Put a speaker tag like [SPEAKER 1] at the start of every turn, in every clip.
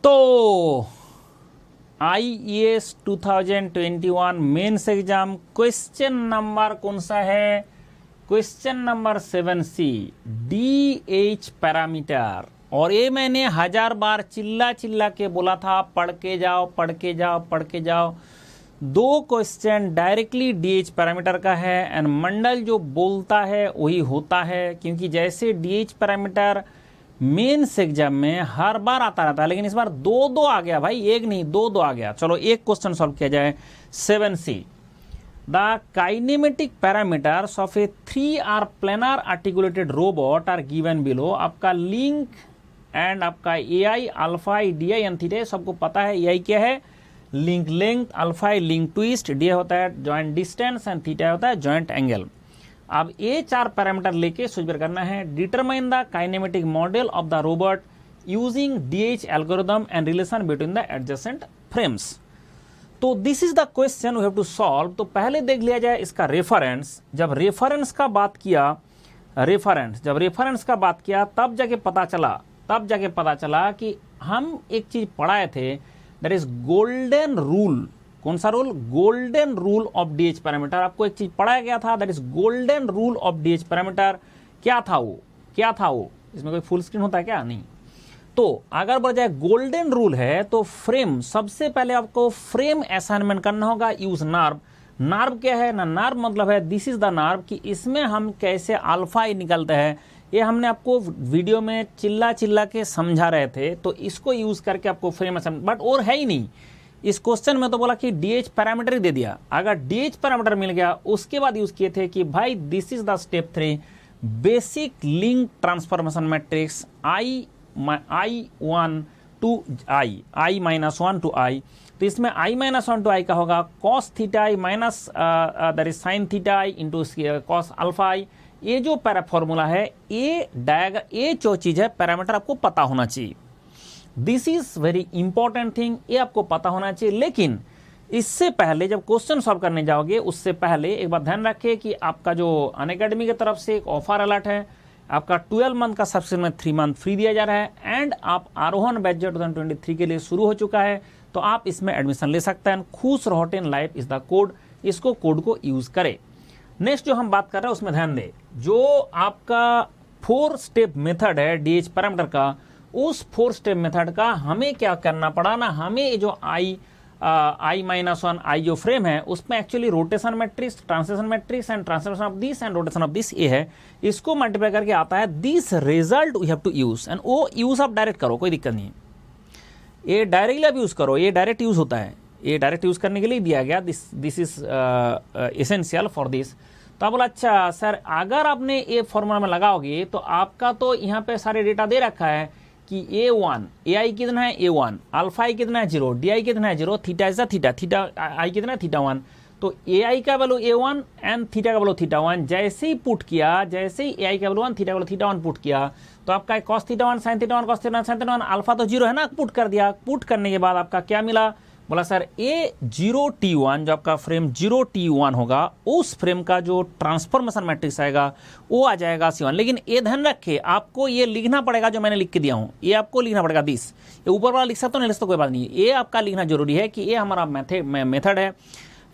[SPEAKER 1] तो IAS 2021 mains exam question number कौन सा है? Question number 7C, DH parameter. और ये मैंने 1000 बार चिल्ला चिल्ला के बोला था, पढ़ के जाओ पढ़ के जाओ पढ़ के जाओ। दो क्वेश्चन डायरेक्टली DH पैरामीटर का है एंड मंडल जो बोलता है वही होता है, क्योंकि जैसे DH पैरामीटर मेंस एग्जाम में हर बार आता रहता है, लेकिन इस बार दो दो आ गया भाई, एक नहीं दो दो आ गया। चलो एक क्वेश्चन सॉल्व किया जाए। 7C, the kinematic parameters of a 3R planar articulated robot are given below. आपका लिंक एंड आपका AI alpha DI and theta सबको पता है। AI क्या है? Link length, alpha link twist, DI होता है जॉइंट डिस्टेंस एंड थीटा होता है जॉइंट एंगल। अब ये चार पैरामीटर लेके सोच करना है। Determine the kinematic model of the robot using DH algorithm and relation between the adjacent frames. तो this is the question we have to solve. तो पहले देख लिया जाए इसका रेफरेंस। जब रेफरेंस का बात किया तब जाके पता चला कि हम एक चीज पढ़ाए थे, दैट इज गोल्डन रूल। कौन सा rule? Golden rule of DH parameter. आपको एक चीज पढ़ाया गया था, that is golden rule of DH parameter. क्या था वो? इसमें कोई फुल स्क्रीन होता है क्या? नहीं। तो अगर बढ़ जाए गोल्डन रूल है तो फ्रेम, सबसे पहले आपको फ्रेम असाइनमेंट करना होगा। Use nerve. नार्व क्या है ना? नार्व मतलब है दिस इज द नार्व, कि इसमें हम कैसे अल्फा निकलते हैं। ये हमने आपको वीडियो में चिल्ला चिल्ला के समझा रहे थे, तो इसको यूज करके आपको फ्रेम असाइनमेंट, बट और है ही नहीं इस क्वेश्चन में। तो बोला कि DH पैरामीटर ही दे दिया। अगर DH पैरामीटर मिल गया उसके बाद यूज किए थे कि भाई this is the step 3 basic link transformation matrix I1 to I-1 to I। तो इसमें I-1 to I का होगा cos theta I minus that is sine theta I into cos alpha I। ये जो पैरा फॉर्मूला है, ये जो चीज है पैरामीटर आपको पता होना चाहिए। This is very important thing, ये आपको पता होना चाहिए। लेकिन इससे पहले जब क्वेश्चन सॉल्व करने जाओगे उससे पहले एक बात ध्यान रखिए कि आपका जो अनअकैडमी की तरफ से एक ऑफर अलर्ट है। आपका 12 मंथ का सब्सक्रिप्शन में 3 मंथ फ्री दिया जा रहा है एंड आप आरोहण बैच 2023 के लिए शुरू हो चुका है, तो आप इसमें एडमिशन ले सकते हैं। खुश रहो 10 लाइफ इज द कोड। इसको कोड को यूज करें। नेक्स्ट जो हम बात कर रहे हैं उसमें ध्यान दें, जो आपका 4 स्टेप मेथड है DH पैरामीटर का, उस 4 स्टेप मेथड का हमें क्या करना पड़ा ना, हमें जो I-1 जो फ्रेम है उसमें actually rotation matrix, translation matrix and translation of this and rotation of this, ये है। इसको मल्टीप्लाई करके आता है this result we have to use, and वो यूज आप डायरेक्ट करो, कोई दिक्कत नहीं। ये डायरेक्टली आप यूज करो, ये डायरेक्ट यूज होता है। ये डायरेक्ट यूज करने के लिए दिया गया, this is essential for this. तो आप बोला अच्छा सर, अगर आपने ये फॉर्मूला में लगाओगे तो आपका तो यहाँ पे सारे डेटा दे रखा है कि A1 AI कितना है A1, अल्फा I कितना है 0, DI कितना है 0, theta is theta, theta I कितना है थीटा 1। तो AI का वैल्यू A1 एंड थीटा का वैल्यू थीटा 1। जैसे ही पुट किया, जैसे ही AI का वैल्यू 1, थीटा का वैल्यू थीटा 1 पुट किया, तो आपका cos theta 1 sin theta 1 cos theta 1 sin theta 1 alpha तो 0 है ना, पुट कर दिया। पुट करने के बाद आपका क्या मिला? बोला सर A0T1, जो आपका फ्रेम 0T1 होगा, उस फ्रेम का जो ट्रांसफॉर्मेशन मैट्रिक्स आएगा वो आ जाएगा C1। लेकिन ये ध्यान रखे, आपको ये लिखना पड़ेगा जो मैंने लिख के दिया हूँ, ये आपको लिखना पड़ेगा दिस। ये ऊपर वाला लिख सकते हो, नहीं लिख सकते कोई बात नहीं, ये आपका लिखना जरूरी है कि ये हमारा मेथड है।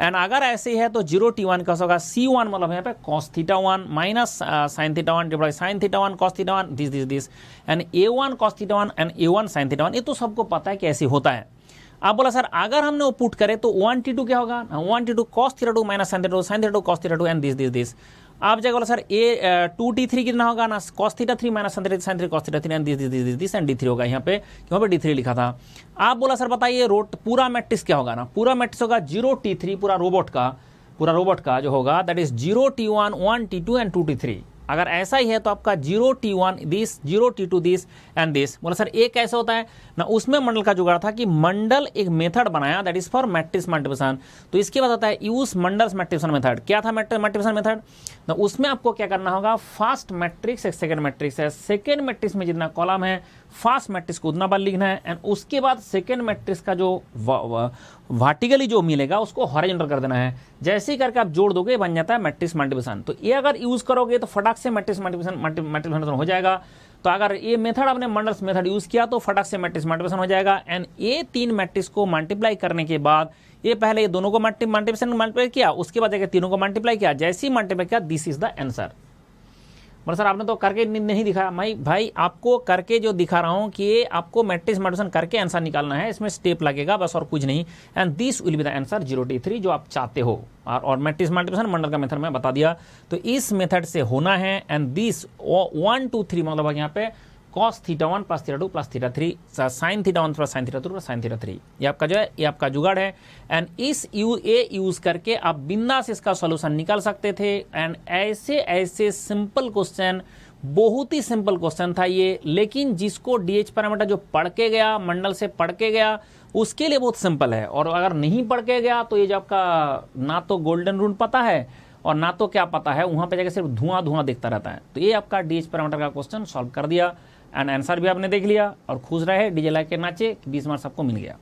[SPEAKER 1] एंड अगर ऐसे ही है तो 0T1 का होगा C1, मतलब यहाँ पे cos theta 1 minus sine theta 1 divide sine theta 1 cos theta 1 this and A1 cos theta 1 and A1 sine theta 1। ये तो सबको पता है कैसे होता है। आप बोला सर अगर हमने वो पुट करे तो 1T2 क्या होगा? 1T2 cos theta 2 minus sine theta 2 sin theta 2 cos theta 2 and this. आप जगह बोला सर 2T3 कितना होगा ना? cos theta 3 minus sine theta cos theta 3 and this and D3 होगा। यहाँ पे D3 लिखा था। आप बोला सर बताइए पूरा मैट्रिक्स क्या होगा ना? पूरा मैट्रिक्स होगा 0T3, पूरा रोबोट का जो होगा that is 0T1 1T2 and 2T3। अगर ऐसा ही है तो आपका 0T1 this, 0T2 this and this. बोला सर एक कैसे होता है ना? उसमें मंडल का जुगाड़ था कि मंडल एक मेथड बनाया that is for matrix multiplication. तो इसके बाद आता है यूज मंडल्स मल्टीप्लिकेशन मेथड। क्या था मल्टीप्लिकेशन मेथड? ना उसमें आपको क्या करना होगा, फर्स्ट मैट्रिक्स एक सेकंड मैट्रिक्स है, सेकंड मैट्रिक्स में जितना कॉलम है फर्स्ट मैट्रिक्स को उतना बार लिखना है, एंड उसके बाद सेकेंड मैट्रिक्स का जो वर्टिकली जो मिलेगा उसको हॉरिजॉन्टल कर देना है। जैसे ही करके आप जोड़ दोगे बन जाता है मैट्रिक्स मल्टीप्लिकेशन। तो ये अगर यूज करोगे तो फटाक से मैट्रिक्स मल्टीप्लिकेशन हो जाएगा। तो अगर ये मेथड आपने मंडल्स मेथड यूज किया तो फटाक से मैट्रिक्स मल्टीप्लिकेशन हो जाएगा। एंड ये 3 मैट्रिक्स को मल्टीप्लाई करने के बाद ये पहले ये दोनों को मल्टीप्लाई किया, उसके बाद जाकर तीनों को मल्टीप्लाई किया, जैसे ही मल्टीप्लाई किया दिस इज द आंसर। मतलब सर आपने तो करके नहीं दिखाया। भाई आपको करके जो दिखा रहा हूं कि आपको मैट्रिक्स मल्टीप्लिकेशन करके आंसर निकालना है, इसमें स्टेप लगेगा बस और कुछ नहीं। And this will be the answer 0T3 जो आप चाहते हो। और मैट्रिक्स मल्टीप्लिकेशन मंडल का मेथड मैं बता दिया, तो इस मेथड से होना है। एंड दिस 1 2 3 मतलब यहाँ पे cos θ1 plus θ2 plus θ3 sin θ1 plus sin θ2 plus sin θ3, ये आपका जो है ये आपका जुगाड़ है। एंड इस यूज करके आप बिंदास इसका सॉल्यूशन निकाल सकते थे। एंड ऐसे सिंपल क्वेश्चन, बहुत ही सिंपल क्वेश्चन था ये, लेकिन जिसको डीएच पैरामीटर जो पढ़ के गया, मंडल से पढ़ के गया, उसके लिए बहुत सिंपल है। और अगर नहीं पढ़ के गया तो ये जो आपका ना तो गोल्डन रूल पता है और ना तो क्या पता है, वहां पे जाकर सिर्फ धुआं दिखता रहता है। तो ये आपका डीएच पैरामीटर का क्वेश्चन सॉल्व कर दिया एंड आंसर भी आपने देख लिया। और खुश रहे, डीजे लाइक के नाचे, 20 मार्क्स आपको मिल गया।